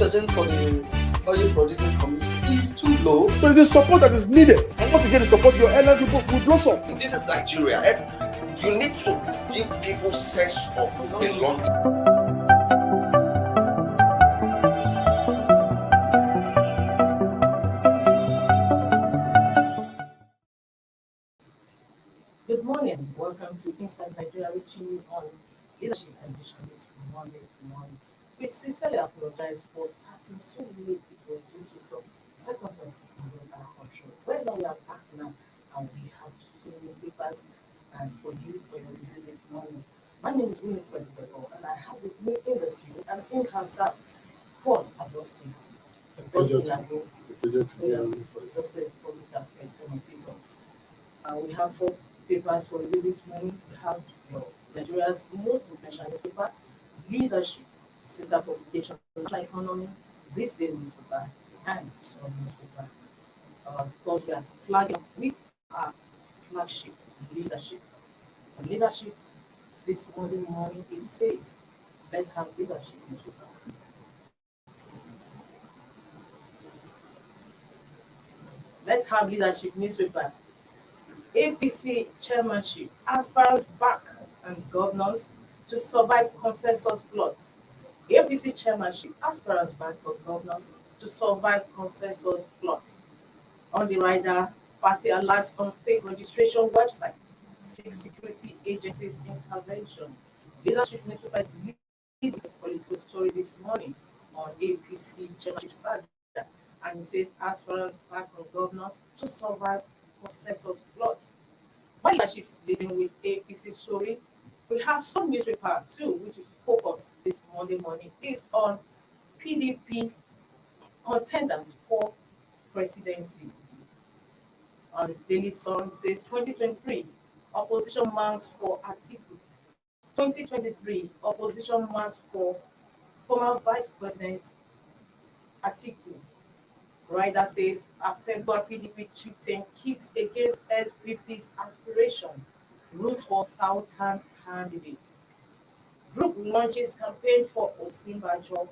6% for the oil producing community is too low. So the support that is needed, and once again, the support your airline people will blossom. This is Nigeria. You need to give people sense of belonging. Good morning. Welcome to Inside Nigeria, reaching you on Leadership Television this Monday morning. We sincerely apologize for starting so late. It was due to some circumstances in our control. Well, now we are back now, and we have so many papers and for you for your review this morning. My name is Winifred Bego, and I have with me in the studio and in-house staff, Paul Agustin. It's a pleasure to be here. He's also a public affairs commentator. We have 4 papers for you this morning. We have Nigeria's most influential newspaper, Leadership, sister publication, National Economy, THISDAY newspaper, and some newspaper. Because we are flagging with our flagship, Leadership. And Leadership, this Monday morning, it says, let's have Leadership newspaper. Let's have Leadership newspaper. APC chairmanship, aspirants back and governors to survive consensus plot. APC chairmanship, aspirants back for governors to survive consensus plot. On the rider, party alerts on fake registration website, 6 security agencies intervention. Leadership newspaper is leading the political story this morning on APC chairmanship saga, and it says aspirants back on governors to survive consensus plot. While Leadership is leading with APC story, we have some newspaper too, which is focused this Monday morning, based on PDP contenders for presidency. On Daily Sun says 2023 opposition mounts for Atiku. 2023 opposition mounts for former Vice President Atiku. Rider says a February PDP chieftain kicks against SVP's aspiration, roots for Southern candidates. Group launches campaign for Osinbajo.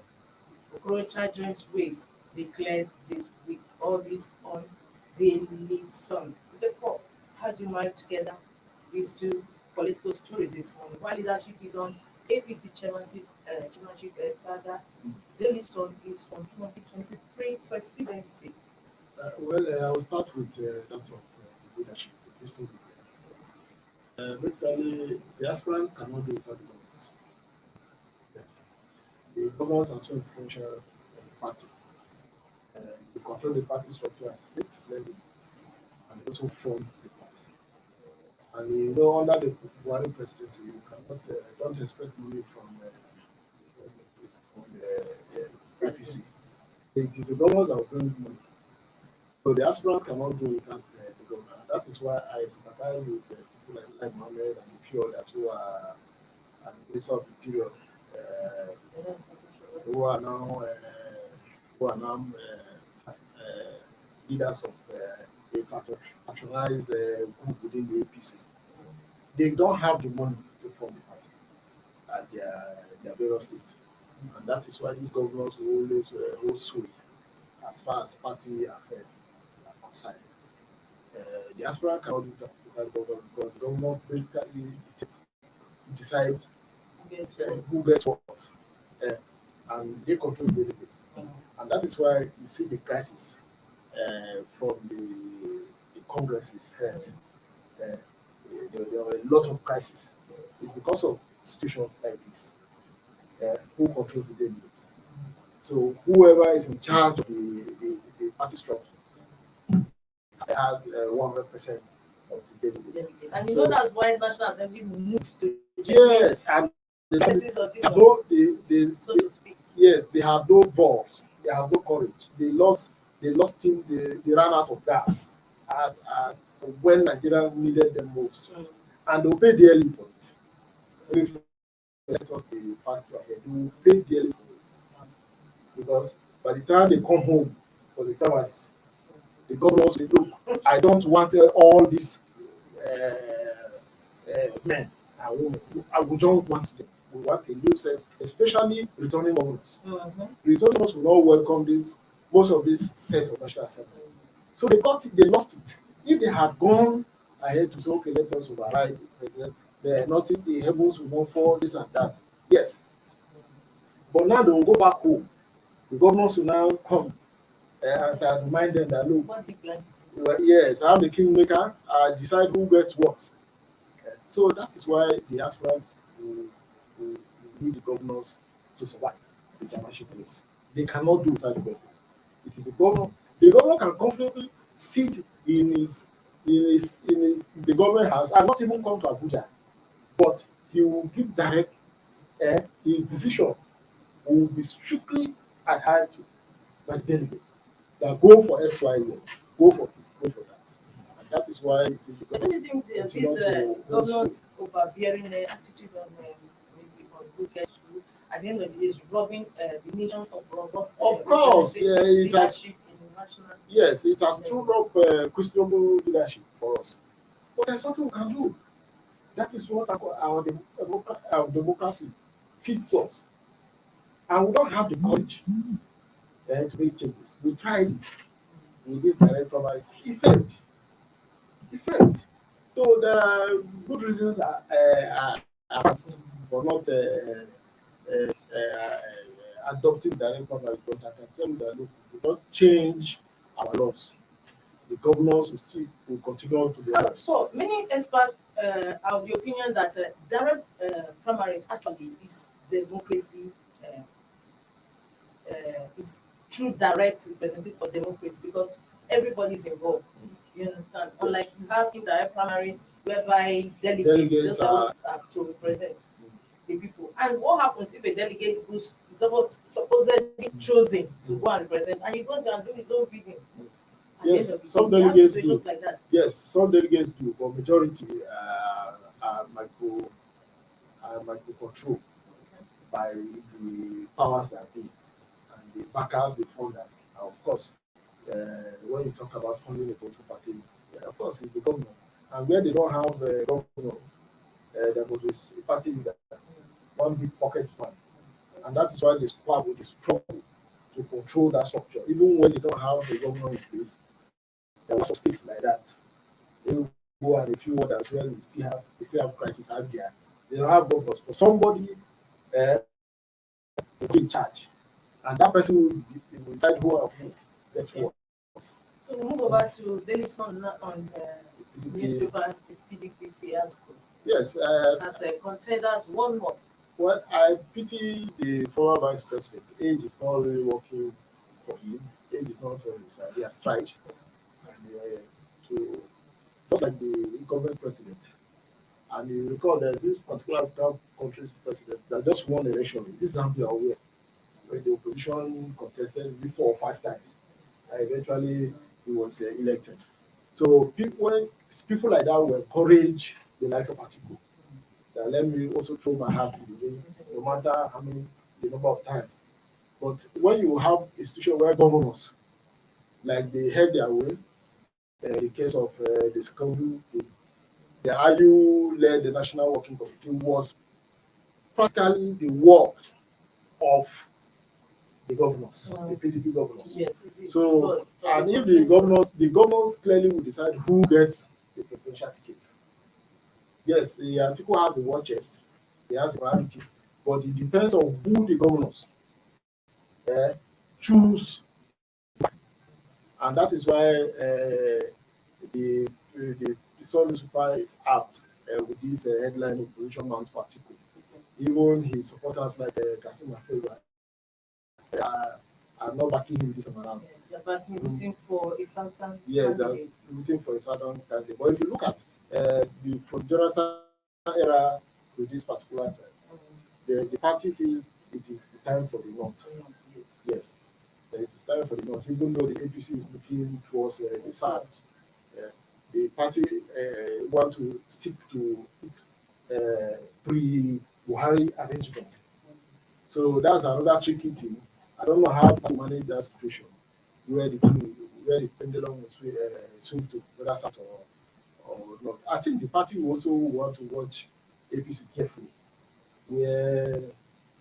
Okorocha joins race, declares this week. All this on Daily Sun. So, Paul, how do you marry together these 2 political stories this morning? While Leadership is on APC chairmanship saga, Daily Sun is on 2023 presidency. I will start with that of leadership. Basically, the aspirants cannot do without the governors. Yes. The governors are so influential in the party. They control the party structure at the state level and also form the party. And under the Buhari presidency, you cannot don't expect money from the APC. It is the governors that will bring money. So the aspirant cannot do without the governor. That is why I sympathize with people like Mohammed and a few others who are at the base of the period, who are now leaders of a patronized group within the APC. They don't have the money to form the party at their various states. And that is why these governors will always hold sway as far as party affairs are concerned. The aspirant cannot do that because the government basically decides who gets what, and they control the delegates. And that is why you see the crisis from the congresses held. There are a lot of crises. It's because of situations like this. Who controls the delegates? So whoever is in charge of the party structures has 100% of the delegates. And that's why National Assembly moved to yes, and they have no balls, they have no courage. They lost team, they ran out of gas as when Nigerians needed them most. And they'll pay dearly for it. Let us be factual here. They will pay dearly for it. Because by the time they come home for the primaries, the governors say, look, I don't want all these men and women. We don't want them. we want a new set, especially returning governors. Mhm. Returning governors will not welcome this, most of this set of National Assembly. So they lost it. If they had gone ahead to say, okay, let us override the president, nothing, the heavens will not fall, this and that. Yes. But now they will go back home. The governors will now come as I remind them that look, What he plans to do. well, yes, I'm the kingmaker. I decide who gets what. So that is why the aspirants will need the governors to survive the chairmanship race. They cannot do without the governors. It is the governor. The governor can comfortably sit in his the government house and not even come to Abuja, but he will give direct his decision will be strictly adhered to by the delegates. That go for X, Y, Z, go for this, go for that. And that is why you see the Don't you think these governors overbearing attitude on maybe on who gets who, at the end of the day, is robbing the nation of robust of course, representative it has, leadership in the national. yes, it has thrown up questionable leadership for us. But there's something we can do. That is what our democracy feeds us. And we don't have the courage to make changes. We tried it with this direct primary. It failed. It failed. So there are good reasons advanced for not adopting direct primaries. But I can tell you that look, we don't change our laws. The governors will continue to be ours. So many experts are of the opinion that direct primaries actually is democracy, is true direct representative of democracy because everybody is involved. You understand? Yes. Unlike you have indirect primaries whereby delegates Delegates just are have to represent the people. And what happens if a delegate goes is supposedly chosen to go and represent and he goes there and do his own bidding? Yes, At the end of the some day, we have delegates situations do. like that. Yes, some delegates do, but majority are micro control by the powers that be and the backers, the funders. And of course, when you talk about funding a political party, of course, it's the government. And where they don't have governors, there must be a party leader, one big pocket fund. And that is why they struggle to control that structure. Even when they don't have a governor in place, there are lots of states like that. They will go and a few others where we still have crisis out there. They don't have governors, but somebody will be in charge. And that person will decide who or who gets what. So we move over to Daily Sun now on newspaper, the PDP fiasco. Yes, As contenders, one more. well, I pity the former vice president. Age is not really working for him. Age is not on his side. He has tried. And to just like the incumbent president. And you recall there's this particular country's president that just won the election. This Zambia where the opposition contested 4 or 5 times. And eventually he was elected. So when people like that will encourage the likes of Atiku, that let me also throw my hat in the ring, no matter how many, the number of times. But when you have a situation where governors, like they had their way, in the case of the secondary team, the IU led the National Working Committee was practically the work of the governors, the PDP governors. Yes, it is. So, and if the governors clearly will decide who gets the presidential ticket. Yes, the article has the war chest, it has a priority, but it depends on who the governors choose. And that is why the Sun newspaper is out with this headline opposition mount article. Even his supporters like Kasim Afewa are not backing him this time around. They're backing, rooting for a certain Yes, they're candidate. rooting for a certain candidate. But if you look at from Jonathan era to this particular time, the party feels it is the time for the North. Yes, it is time for the North, even though the APC is looking towards the South. The party want to stick to its pre-Buhari arrangement. So that's another tricky thing. I don't know how to manage that situation where the pendulum will swing to whether South or not. I think the party will also want to watch APC carefully where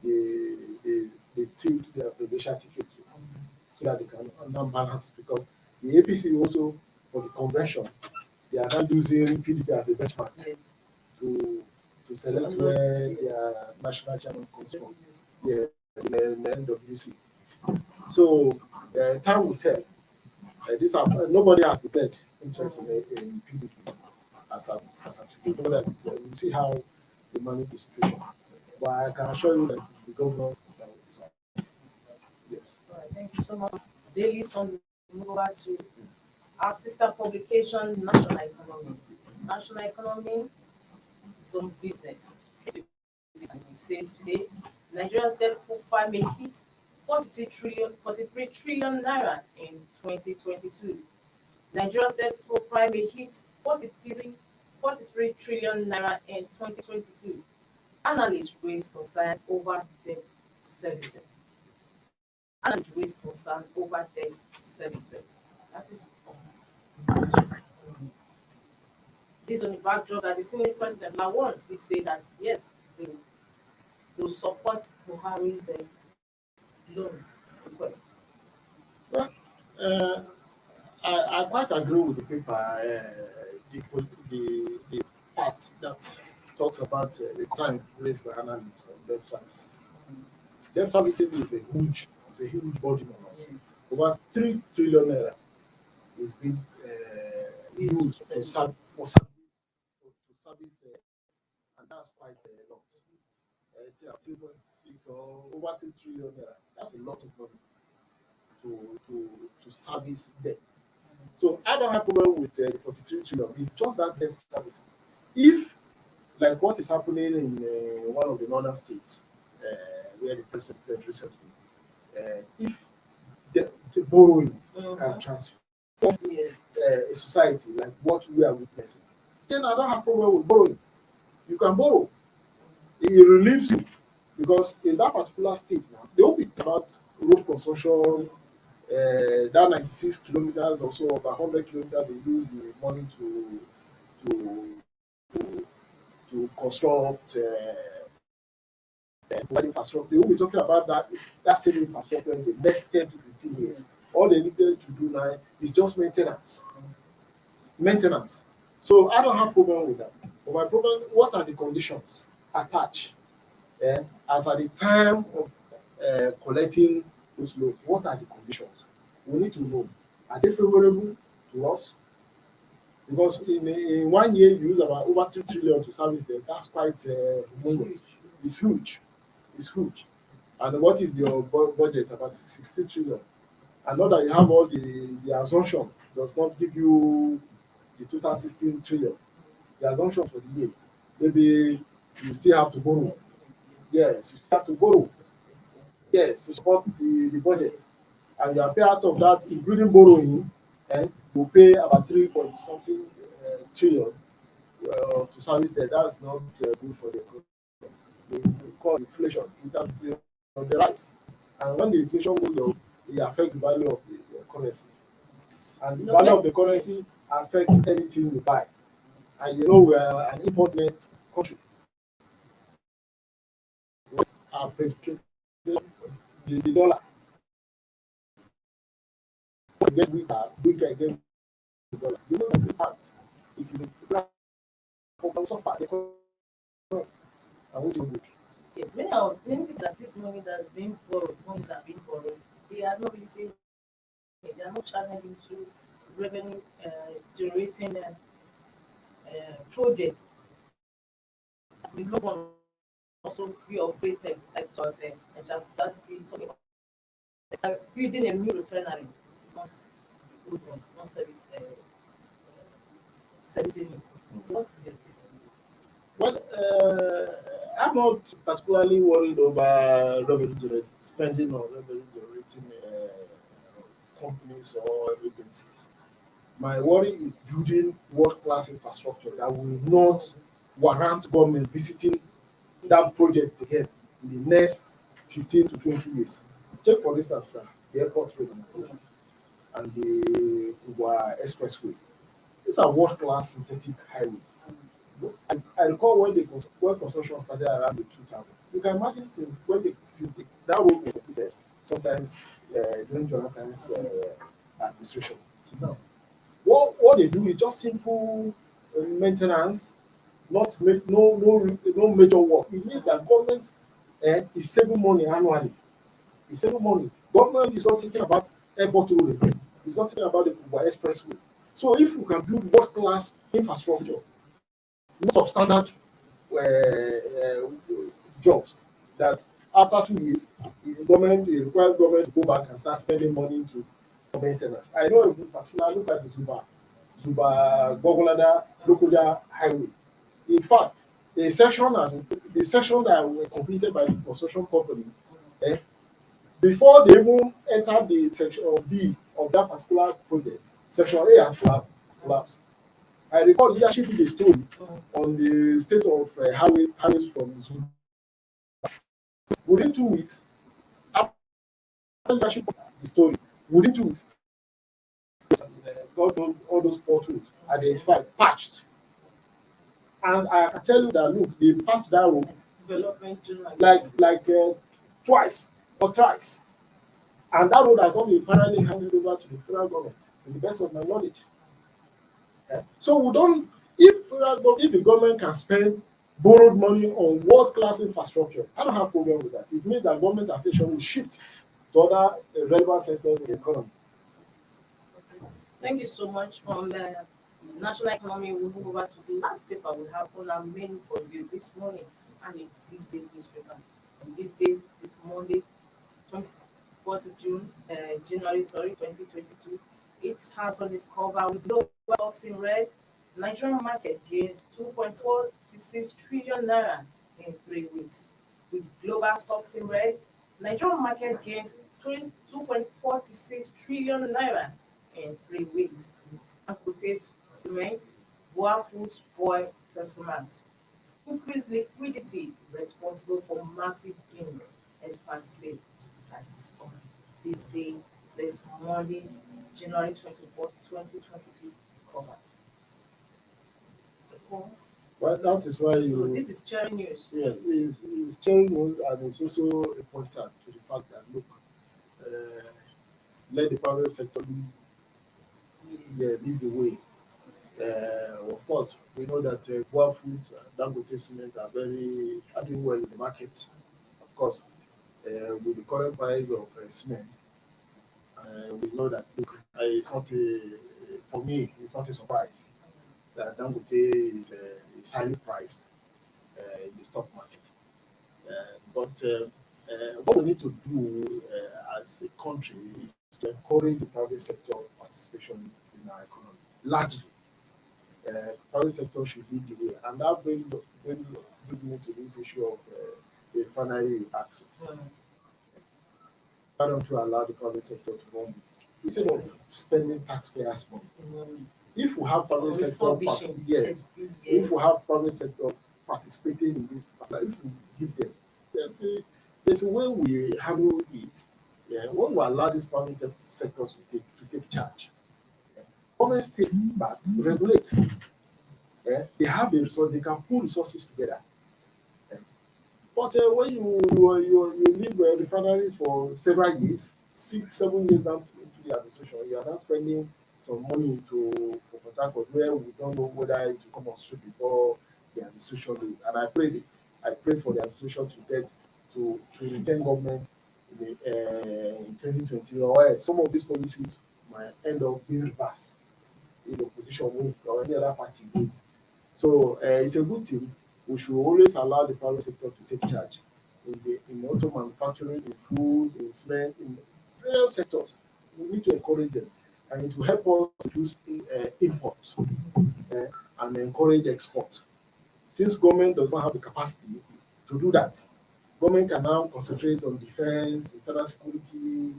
they tilt their presidential ticket to, so that they can now balance, because the APC also, for the convention, they are now using PDP as a benchmark Yes. to select where their national chairman comes from. Yes, in the NWC. So time will tell. Nobody has declared interest in PDP as a people that we see how they manage the situation. But I can assure you that it's the government that will decide. Yes. All right, thank you so much. Daily Sun, move over to our sister publication, National Economy. National Economy, some business. It says today, Nigeria's debt profile may hit 43 trillion naira in 2022. Nigeria's debt profile may hit 43 trillion naira in 2022. Analysts raise concerns over debt servicing. Analysts raise concern over debt servicing. That is this on the backdrop that the Senate President Lawal did say that yes, they will support Buhari's loan request. Well, I quite agree with the paper, the part that talks about the time raised by analysts on debt services. Debt servicing is a huge body of us. Over 3 trillion naira is being used for service, and that's quite a lot. 3.6 or over 3 trillion naira. That's a lot of money to service debt. So I don't have problem with 43 trillion. It's just that debt service. If, like what is happening in one of the northern states, where the president said recently, if the borrowing can transform a society like what we are witnessing, then I don't have problem with borrowing. You can borrow. It relieves you, because in that particular state now, they will be about road construction, that 96 kilometers or so, about 100 kilometers, they use the money to construct infrastructure. They will be talking about that same infrastructure in the next 10 to 15 years. All they needed to do now is just maintenance. So I don't have problem with that. But my problem, what are the conditions attached? As at the time of collecting those loans, what are the conditions? We need to know. Are they favorable to us? Because in 1 year, you use about over 3 trillion to service them. That's quite humongous. It's huge. And what is your budget? About 60 trillion. And not that you have all the assumption does not give you the total 16 trillion. The assumption for the year. Maybe you still have to borrow. Yes, you still have to borrow. Yes, to support the budget. And you are pay out of that, including borrowing, and you pay about 3 point something trillion to service that. That's not good for the economy. We call inflation. It has been on the rise. And when the inflation goes up, it affects the value of the currency. And the value of the currency affects anything you buy. And you know we are an import-led country. Our predicated the dollar gets weaker against the dollar. You know that's the fact. It is a problem suffer the economy, and which is good. Yes, many people at this moment that's being borrowed, monies are being borrowed, they are not really saying they are not channeling into revenue generating projects. We no one also be operated like capacity, something like building a new refinery, not good ones, not servicing it. So what is your take on this? Well, I'm not particularly worried over spending on revenue generating companies or agencies. My worry is building world-class infrastructure that will not warrant government visiting that project again in the next 15 to 20 years. Take for instance, the airport road and the Expressway. These are world-class synthetic highways. I recall when construction started around the 2000. You can imagine that road was completed sometimes during Jonathan's administration. Now, what they do is just simple maintenance, not make no major work. It means that government is saving money annually. It's saving money. Government is not thinking about airport road again. It's not thinking about the Kubwa expressway. So if you can build world class infrastructure, not substandard jobs that after 2 years, it requires government to go back and start spending money for maintenance. I know in particular, look at the Zuba Gogolada Lokoja Highway. In fact, the section that were completed by the construction company, eh, before they even entered the section B of that particular project, section A had collapsed. I recall leadership did a story on the state of highways from Zulu. Within 2 weeks, after leadership the story, within 2 weeks, got all those potholes identified, patched. And I can tell you that look, they patched that road like twice or thrice. And that road has not been finally handed over to the federal government, to the best of my knowledge. So we don't, if the government can spend borrowed money on world-class infrastructure, I don't have problem with that. It means that government attention will shift to other relevant sectors in the economy. Thank you so much. From the national economy, we'll move over to the last paper we have on our menu for you this morning, and it's this day newspaper. And this day is Monday, 24th of January, 2022. It has on its cover with global stocks in red. Nigerian market gains 2.46 trillion naira in 3 weeks. With global stocks in red, Nigerian market gains 2.46 trillion naira in 3 weeks. Dangote Cement, Boa Foods boil performance. Increased liquidity responsible for massive gains, experts say. Prices on this day, this Monday, January 24th, 2022, cover. Mr. Paul. Well, that is why So this is cherry news. yes, it's cherry news, and it's also important to the fact that look, let the private sector lead the way. Of course, we know that Boa Foods and Dangote Cement are doing well in the market. Of course, with the current price of cement, we know that look, it's not for me, it's not a surprise that Dangote is highly priced in the stock market. But what we need to do as a country is to encourage the private sector participation in our economy. Largely, private sector should lead the way, and that brings me to this issue of the refinery action. Why don't you allow the private sector to run this instead of spending taxpayers' money? If we have private sector, yes, if we have private sector participating in this, if we give them, there's a way we handle it. Yeah, when we allow this private sector to take charge, government stay back, regulate. Yeah, they have the resource, they can pull resources together. Yeah. But when you leave refineries for several years, 6-7 years down into the administration, you are now spending some money for Port Harcourt where we don't know whether it will come on street before the administration leaves. And I pray for the administration to get to retain government in 2020, or some of these policies might end up being reversed if the opposition wins or any other party wins. So it's a good thing. We should always allow the private sector to take charge in auto manufacturing, in food, in cement, in various sectors. We need to encourage them, and it will help us reduce imports and encourage export. Since government does not have the capacity to do that, government can now concentrate on defense, internal security,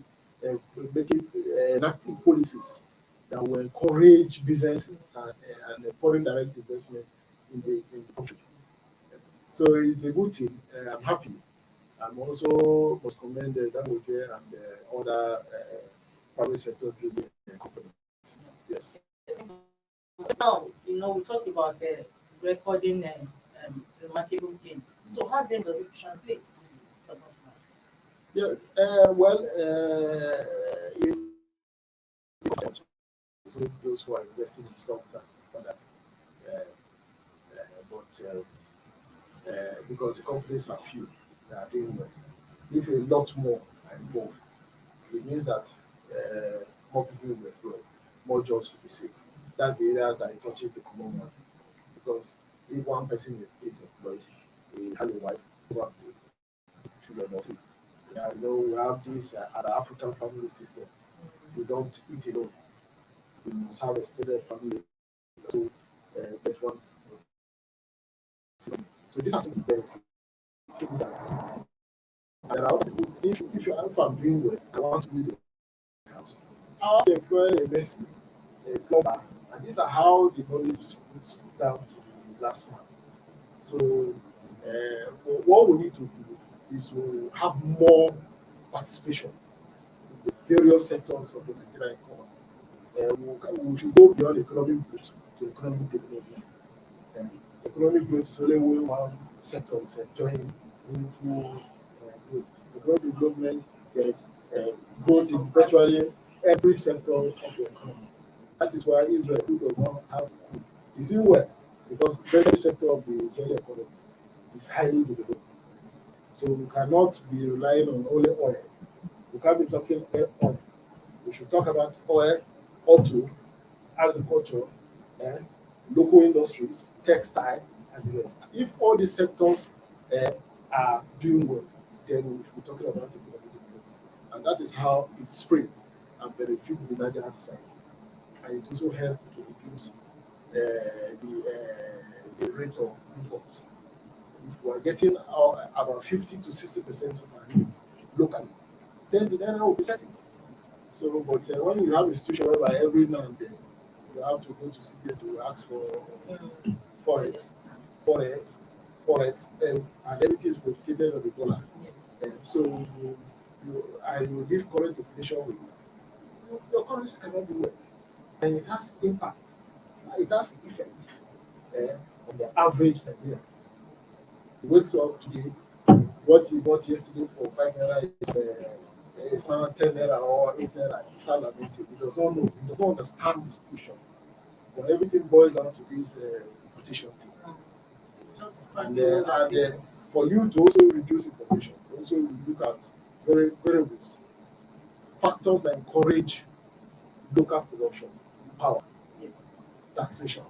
making enacting policies that will encourage business and foreign direct investment in the country. So it's a good thing. I'm happy. I'm also must commend Dangote and other private sector companies. Yes. Now, we talked about recording remarkable gains. So how then does it translate? Yeah, if those who are investing in stocks and others, because the companies are few that are doing well. If a lot more are involved, it means that more people will employ, more jobs will be saved. That's the area that it touches the common man. Because if one person is employed, he has a wife, who have children or two. Yeah, we have this at the African family system. We don't eat alone. We must have a extended family. So, get one. So this has to be benefit. People that there are other people. If I'm doing well, I want to build a house. I want to employ a mason, a plumber, and these are how the knowledge is put down to the last man. So what we need to do is to have more participation in the various sectors of the Nigerian economy. We should go beyond economic growth to economic development. Economic growth is only one sector is enjoying meaningful growth. Economic development, there is growth in virtually every sector of the economy. That is why Israel, who does not have food, is doing well because every sector of the Israeli economy is highly developed. So we cannot be relying on only oil. We can't be talking oil. We should talk about oil, auto, agriculture, local industries, textile, and the rest. If all these sectors are doing well, then we should be talking about economic development. And that is how it spreads and benefits the Nigerian society. And it also helps to reduce the rate of imports. If we are getting about 50 to 60% of our needs locally, then the Naira will be threatened. So, but when you have a situation whereby every now and then you have to go to CBA to ask for forex, and everything is predicated on the dollar. Yes. So, with this current inflation rate, your currency cannot do well, and it has impact. It has effect on the average Nigerian. He wakes up today, what he bought yesterday for 5 naira is now 10 naira or 8 naira. He starts lamenting. He does not know. He does not understand the situation. But everything boils down to this competition thing. And for you to also reduce inflation, also look at variables, factors that encourage local production, power, Yes. taxation.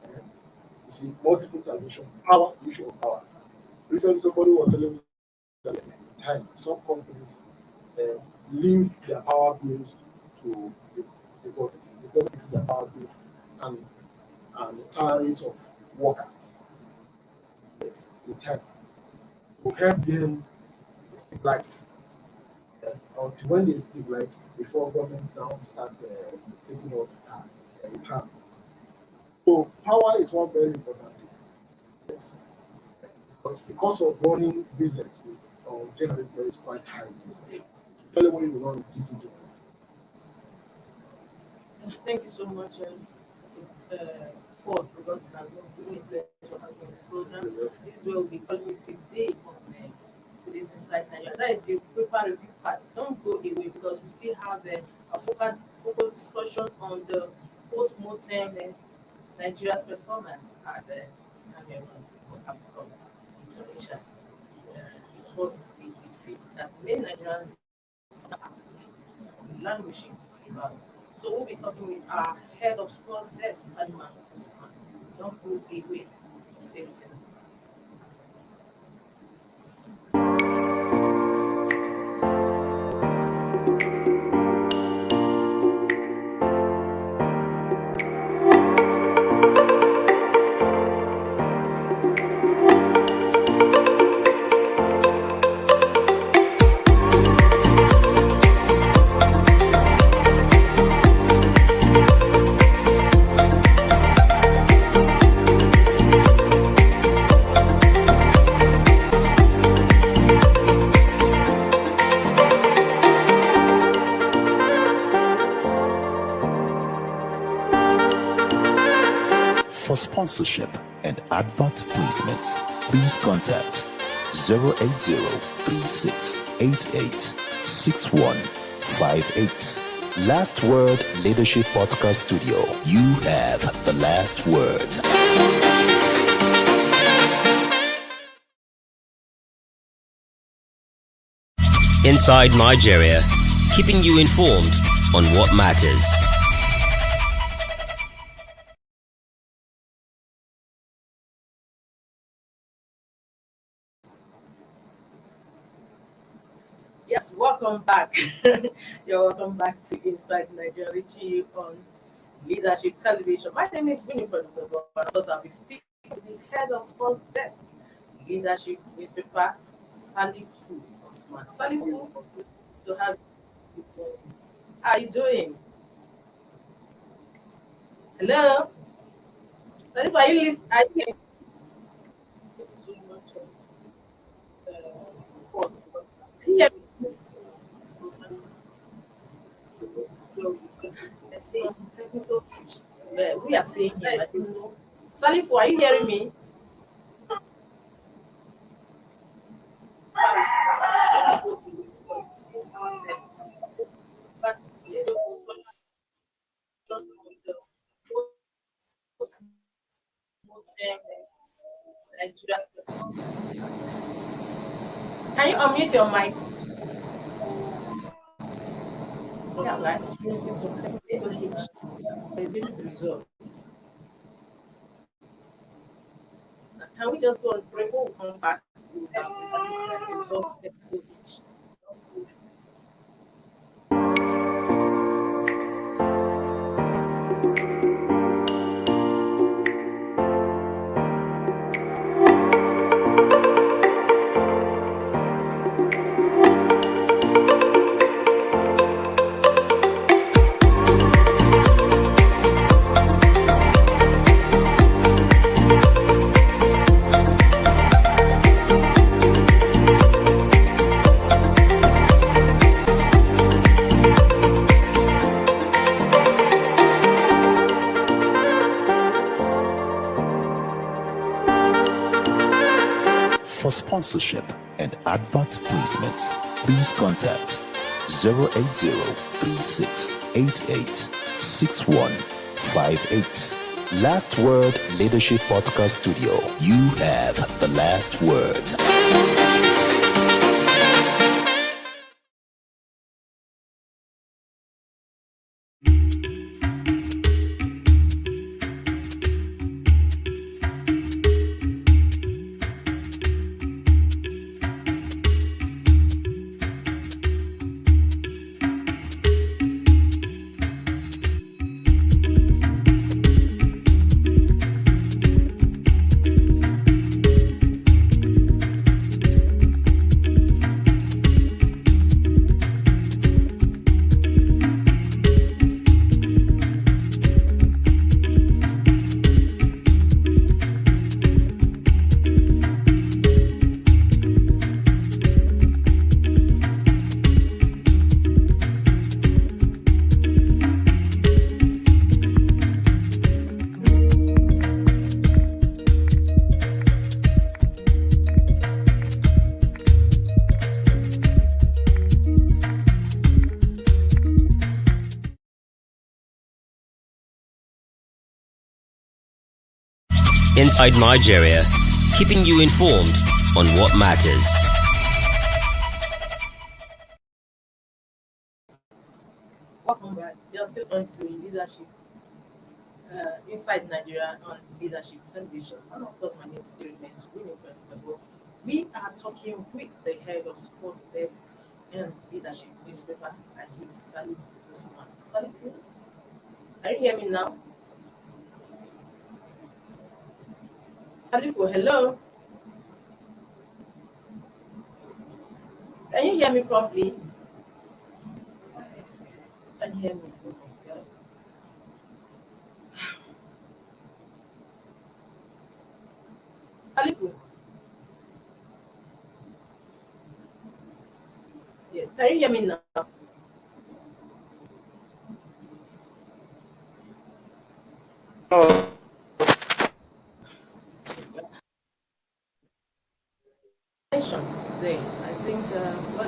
You see, multiple taxation, power, issue of power. Recently, somebody was telling me that time some companies leave their power bills to the government. The government takes their power bill and salaries of workers. Yes, the time to help them stabilize. Until when they stabilize, before government now start taking off its hand. So power is one very important thing. Yes. Because the cost of running business with generator is quite high. Tell when you run it. Thank you so much, Paul Augustine. It's been a pleasure having you on the program. This will be collective day on today's Inside Nigeria. That is the paper review part. Don't go away because we still have a focus discussion on the post-mortem Nigeria's performance at Tunisia. It was a defeat that many Nigerians languishing about. So we'll be talking with our head of sports desk, Salman Usman. Don't go away. Stay tuned. For sponsorship and advert placements, please contact 080-3688-6158. Last Word Leadership Podcast Studio. You have the last word. Inside Nigeria, keeping you informed on what matters. Yes, welcome back. You're welcome back to Inside Nigeria, reaching you on Leadership Television. My name is Winifred, and of course, I'll be speaking with the head of sports desk, leadership newspaper, Salifu Osman. Salifu, good to have you this morning. How are you doing? Hello? Salifu, are you listening? Are you so much of yeah. There's some technical glitch. We are saying here, I don't know. Salifu, are you hearing me? But yes. Can you unmute your mic? Yeah, we're experiencing some technical glitch. It's going to be resolved. Can we just go on break? We'll come back to resolve the technical glitch. For sponsorship and advert placements, please contact 080-3688-6158. Last Word Leadership Podcast Studio. You have the last word. Inside Nigeria, keeping you informed on what matters. Welcome back. You're still on to leadership inside Nigeria on Leadership Television. And of course, my name still remains Winifred. We are talking with the head of sports desk and leadership newspaper, and he's Salifu Osman. Salifu, can you hear me now? Salifu, hello. Can you hear me properly? Can you hear me? Oh my God. Salifu. Yes, can you hear me now?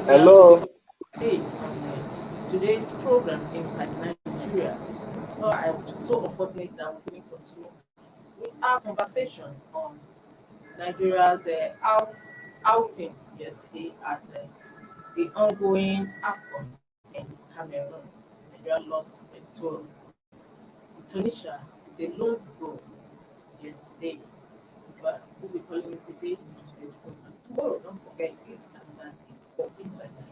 Hello. Today on today's program inside Nigeria. So I'm so unfortunate that we couldn't continue with our conversation on Nigeria's outing yesterday at the ongoing AFCON in Cameroon. Nigeria lost to Tunisia with a lone goal yesterday. But we'll be calling it today on today's program. Tomorrow, don't forget, it's another thing for inside Nigeria.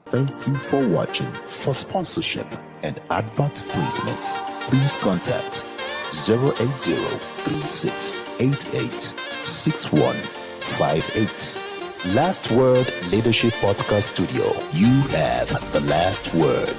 Thank you for watching. For sponsorship and advert placements, please contact 080-3688-6158. Last Word Leadership Podcast Studio. You have the last word.